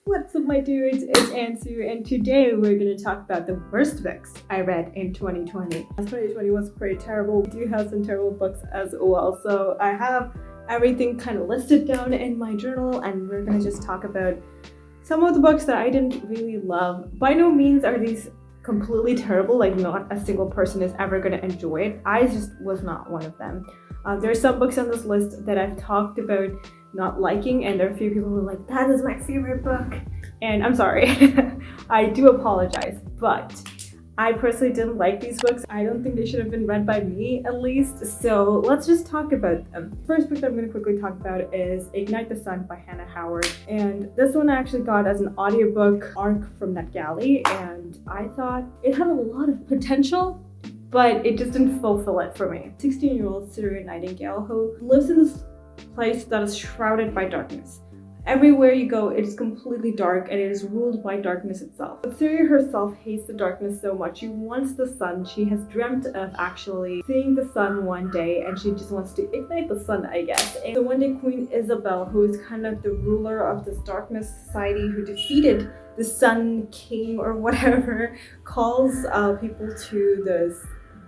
What's up, my dudes? It's Ansu, and today we're going to talk about the worst books I read in 2020. 2020 was pretty terrible. We do have some terrible books as well, so I have everything kind of listed down in my journal, and we're going to just talk about some of the books that I didn't really love. By no means are these completely terrible, like not a single person is ever going to enjoy it. I just was not one of them. There are some books on this list that I've talked about not liking, and there are a few people who are like, that is my favorite book, and I'm sorry. I do apologize, but I personally didn't like these books. I don't think they should have been read by me, at least, so let's just talk about them. First book that I'm going to quickly talk about is Ignite the Sun by Hannah Howard, and this one I actually got as an audiobook arc from NetGalley, and I thought it had a lot of potential, but it just didn't fulfill it for me. 16-year-old Syrian Nightingale who lives in this place that is shrouded by darkness. Everywhere you go, it is completely dark and it is ruled by darkness itself. But Syria herself hates the darkness so much. She wants the sun. She has dreamt of actually seeing the sun one day, and she just wants to ignite the sun, I guess. And so one day Queen Isabel, who is kind of the ruler of this darkness society who defeated the Sun King or whatever, calls people to this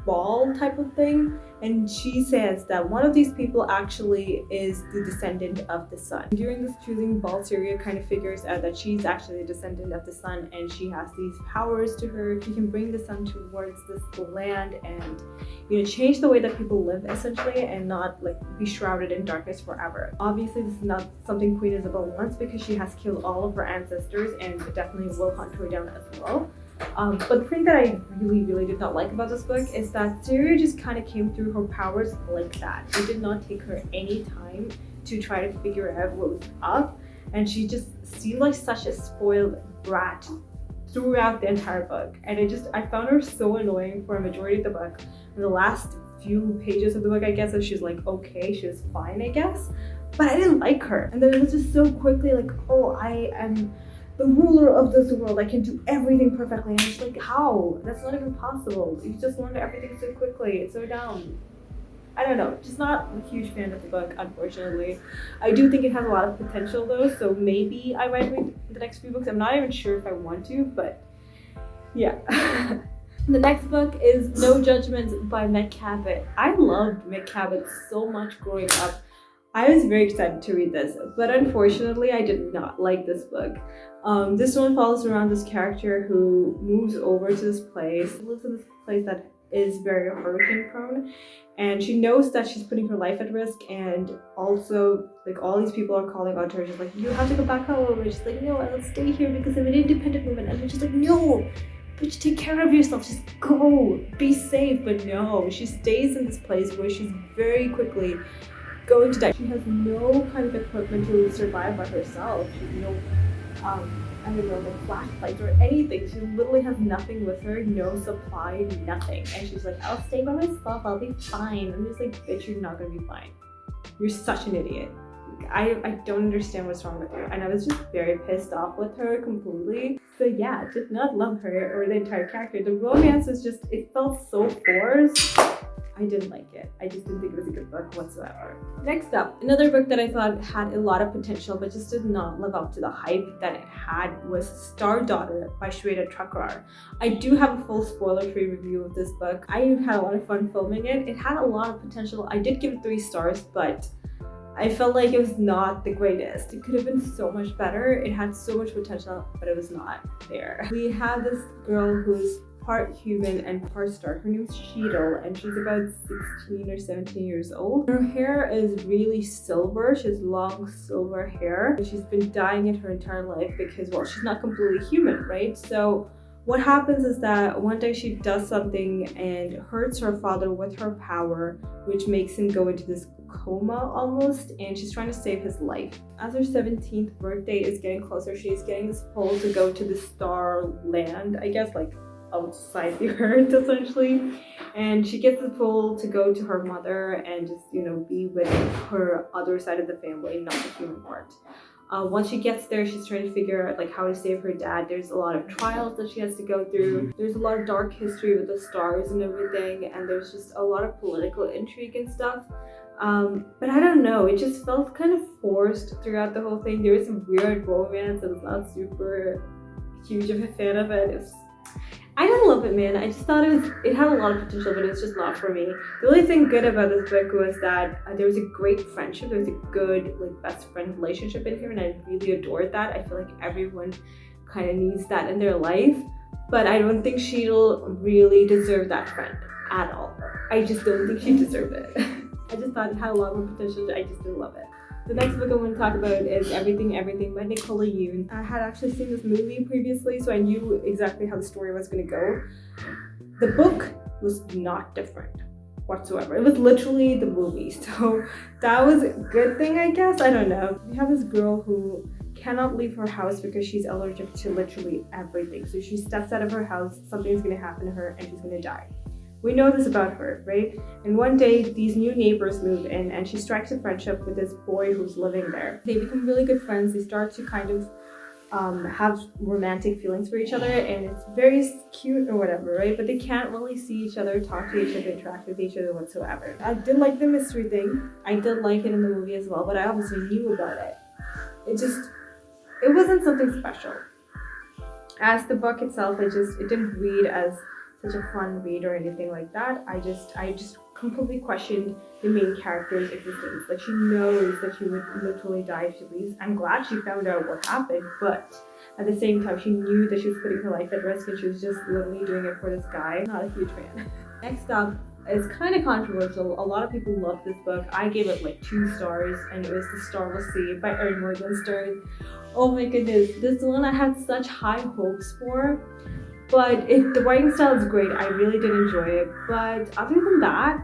ball type of thing, and she says that one of these people actually is the descendant of the sun. During this choosing ball, Syria kind of figures out that she's actually a descendant of the sun, and she has these powers to her. She can bring the sun towards this land and, you know, change the way that people live essentially, and not like be shrouded in darkness forever. Obviously this is not something Queen Isabel wants, because she has killed all of her ancestors and definitely will hunt her down as well. But the thing that I really did not like about this book is that Syria just kind of came through her powers like that. It did not take her any time to try to figure out what was up, and she just seemed like such a spoiled brat throughout the entire book. And I found her so annoying for a majority of the book. In the last few pages of the book, I guess, she's like okay, she was fine, I guess, but I didn't like her. And then it was just so quickly like, oh, I am the ruler of this world, I can do everything perfectly. And I'm just like, how? That's not even possible. You just learned everything so quickly. It's so dumb. I don't know, just not a huge fan of the book, unfortunately. I do think it has a lot of potential though, so maybe I might read the next few books. I'm not even sure if I want to, but yeah. The next book is No Judgements by Meg Cabot. I loved Meg Cabot so much growing up. I was very excited to read this, but unfortunately I did not like this book. This one follows around this character who moves over to this place, lives in this place that is very hurricane prone, and she knows that she's putting her life at risk, and also like all these people are calling out to her, just like, you have to go back home, and she's like, no, I'll stay here because I'm an independent woman. And she's like, no, bitch, take care of yourself, just go, be safe. But no, she stays in this place where she's very quickly going to die. She has no kind of equipment to survive by herself. She has no, I don't know, like flashlights or anything. She literally has nothing with her, no supply, nothing. And she's like, I'll stay by myself, I'll be fine. I'm just like, bitch, you're not gonna be fine. You're such an idiot. I don't understand what's wrong with you. And I was just very pissed off with her completely. So yeah, did not love her or the entire character. The romance was just, it felt so forced. I didn't like it. I just didn't think it was a good book whatsoever. Next up, another book that I thought had a lot of potential but just did not live up to the hype that it had was Star Daughter by Shweta Thakrar. I do have a full spoiler-free review of this book. I had a lot of fun filming it. It had a lot of potential. I did give it 3 stars, but I felt like it was not the greatest. It could have been so much better. It had so much potential, but it was not there. We have this girl who's part human and part star. Her name's Sheetal, and she's about 16 or 17 years old. Her hair is really silver. She has long silver hair. She's been dyeing it her entire life because, well, she's not completely human, right? So what happens is that one day she does something and hurts her father with her power, which makes him go into this coma almost, and she's trying to save his life. As her 17th birthday is getting closer, she's getting this pull to go to the star land, I guess, like outside the earth essentially, and she gets the pull to go to her mother and just, you know, be with her other side of the family, not the human part. Once she gets there, she's trying to figure out like how to save her dad. There's a lot of trials that she has to go through. There's a lot of dark history with the stars and everything, and there's just a lot of political intrigue and stuff. But I don't know, it just felt kind of forced throughout the whole thing. There was some weird romance. I was not super huge of a fan of it. I didn't love it, man. I just thought it had a lot of potential, but it's just not for me. The only thing good about this book was that there was a great friendship. There was a good like best friend relationship in here, and I really adored that. I feel like everyone kind of needs that in their life, but I don't think she'll really deserve that friend at all. I just don't think she deserved it. I just thought it had a lot more potential. I just didn't love it. The next book I want to talk about is Everything Everything by Nicola Yoon. I had actually seen this movie previously, so I knew exactly how the story was going to go. The book was not different whatsoever. It was literally the movie, so that was a good thing, I guess. I don't know. We have this girl who cannot leave her house because she's allergic to literally everything. So she steps out of her house, something's going to happen to her, and she's going to die. We know this about her, right? And one day, these new neighbors move in and she strikes a friendship with this boy who's living there. They become really good friends. They start to kind of have romantic feelings for each other, and it's very cute or whatever, right? But they can't really see each other, talk to each other, interact with each other whatsoever. I did like the mystery thing. I did like it in the movie as well, but I obviously knew about it. It wasn't something special. As the book itself, it didn't read as such a fun read or anything like that. I just completely questioned the main character's existence. Like, she knows that she would literally die if she leaves. I'm glad she found out what happened, but at the same time, she knew that she was putting her life at risk and she was just literally doing it for this guy. Not a huge fan. Next up is kind of controversial. A lot of people love this book. I gave it like 2 stars, and it was The Starless Sea by Erin Morgenstern. Oh my goodness, this one I had such high hopes for. But the writing style is great. I really did enjoy it. But other than that,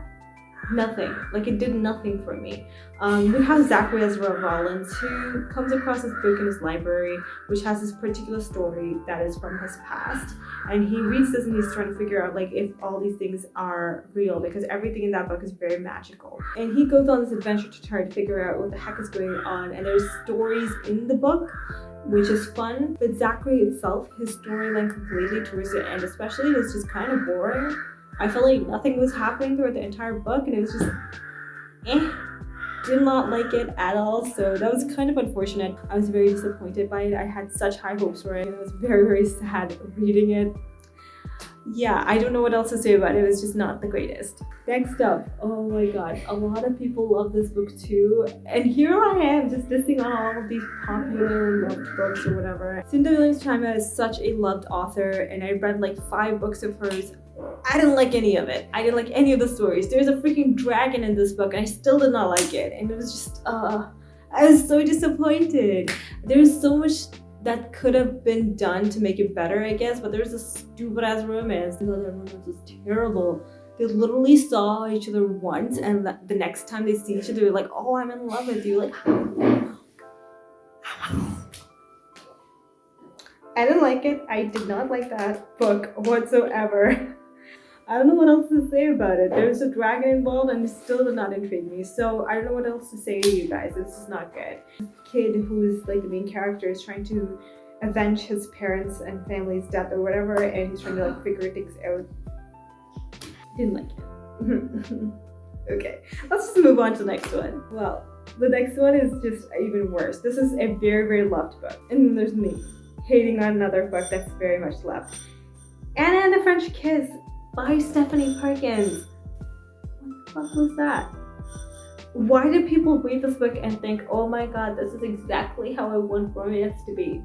nothing. Like, it did nothing for me. We have Zachary Ezra Rollins, who comes across this book in his library, which has this particular story that is from his past. And he reads this and he's trying to figure out like if all these things are real, because everything in that book is very magical. And he goes on this adventure to try to figure out what the heck is going on. And there's stories in the book, which is fun, but Zachary itself, his storyline completely towards the end especially, was just kind of boring. I felt like nothing was happening throughout the entire book, and it was just did not like it at all, so that was kind of unfortunate. I was very disappointed by it. I had such high hopes for it, and I was very, very sad reading it. Yeah, I don't know what else to say about it. It was just not the greatest. Next up, oh my god, a lot of people love this book too, and here I am just listing on all of these popular loved books or whatever. Cinda Williams-Chima is such a loved author, and I read like 5 books of hers. I didn't like any of it. I didn't like any of the stories. There's a freaking dragon in this book and I still did not like it, and it was just I was so disappointed. There's so much that could have been done to make it better, I guess, but there's a stupid ass romance. That romance was terrible. They literally saw each other once, and the next time they see each other, they're like, oh, I'm in love with you. Like, I didn't like it. I did not like that book whatsoever. I don't know what else to say about it. There's a dragon involved and it still did not intrigue me. So I don't know what else to say to you guys. This is not good. The kid who's like the main character is trying to avenge his parents and family's death or whatever, and he's trying to like figure things out. Didn't like it. Okay, let's just move on to the next one. Well, the next one is just even worse. This is a very, very loved book. And then there's me hating on another book that's very much loved. Anna and the French Kiss by Stephanie Perkins. What the fuck was that? Why do people read this book and think, oh my god, this is exactly how I want romance to be?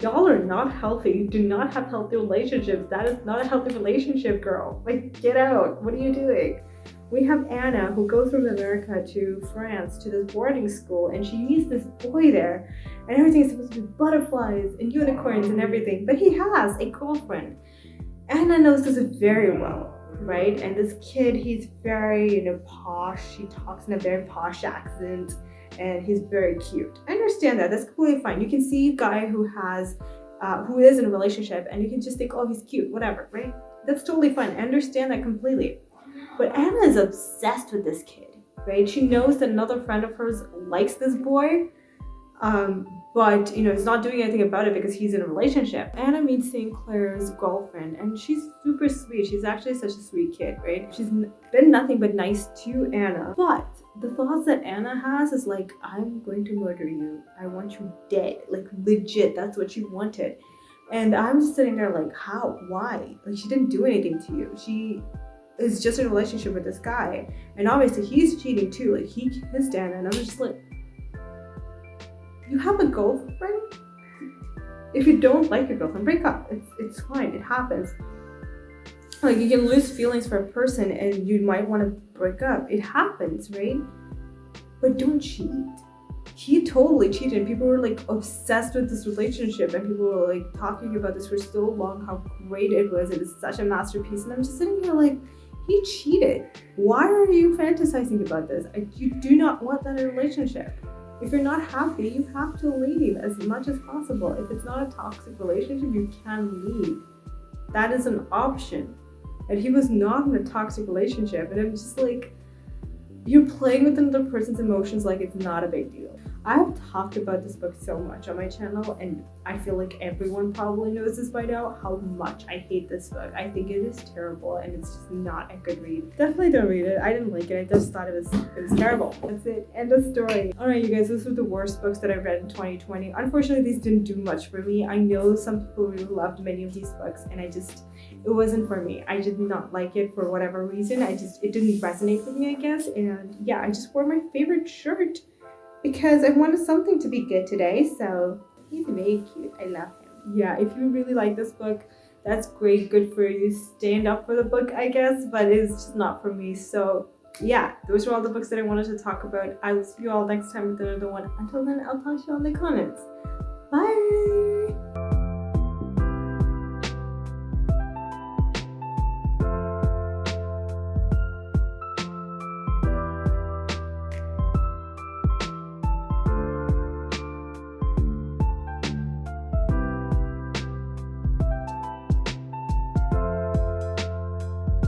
Y'all are not healthy. You do not have healthy relationships. That is not a healthy relationship, girl. Like, get out. What are you doing? We have Anna, who goes from America to France to this boarding school, and she meets this boy there, and everything is supposed to be butterflies and unicorns and everything, but he has a girlfriend. Anna knows this very well, right? And this kid, he's very, posh. He talks in a very posh accent, and he's very cute. I understand that. That's completely fine. You can see a guy who is in a relationship, and you can just think, oh, he's cute, whatever, right? That's totally fine. I understand that completely. But Anna is obsessed with this kid, right? She knows that another friend of hers likes this boy. But he's not doing anything about it because he's in a relationship. Anna meets St. Clair's girlfriend, and she's super sweet. She's actually such a sweet kid, right? She's been nothing but nice to Anna. But the thoughts that Anna has is like, I'm going to murder you. I want you dead. Like, legit, that's what she wanted. And I'm just sitting there like, how? Why? Like, she didn't do anything to you. She is just in a relationship with this guy. And obviously he's cheating too. Like, he kissed Anna, and I'm just like, you have a girlfriend? If you don't like your girlfriend, break up. It's fine. It happens. Like, you can lose feelings for a person and you might want to break up. It happens, right? But don't cheat. He totally cheated. People were like obsessed with this relationship, and people were like talking about this for so long, how great it was. It was such a masterpiece. And I'm just sitting here like, he cheated. Why are you fantasizing about this? You do not want that in a relationship. If you're not happy, you have to leave as much as possible. If it's not a toxic relationship, you can leave. That is an option. And he was not in a toxic relationship. And I'm just like, you're playing with another person's emotions like it's not a big deal. I've talked about this book so much on my channel, and I feel like everyone probably knows this by now, how much I hate this book. I think it is terrible, and it's just not a good read. Definitely don't read it. I didn't like it. I just thought it was terrible. That's it. End of story. Alright, you guys, those were the worst books that I read in 2020. Unfortunately, these didn't do much for me. I know some people really loved many of these books, and it wasn't for me. I did not like it for whatever reason. It didn't resonate with me, I guess. And yeah, I just wore my favorite shirt because I wanted something to be good today. So he's very cute. I love him. Yeah, if you really like this book, that's great. Good for you. Stand up for the book, I guess, but it's just not for me. So yeah, those are all the books that I wanted to talk about. I will see you all next time with another one. Until then, I'll talk to you all in the comments.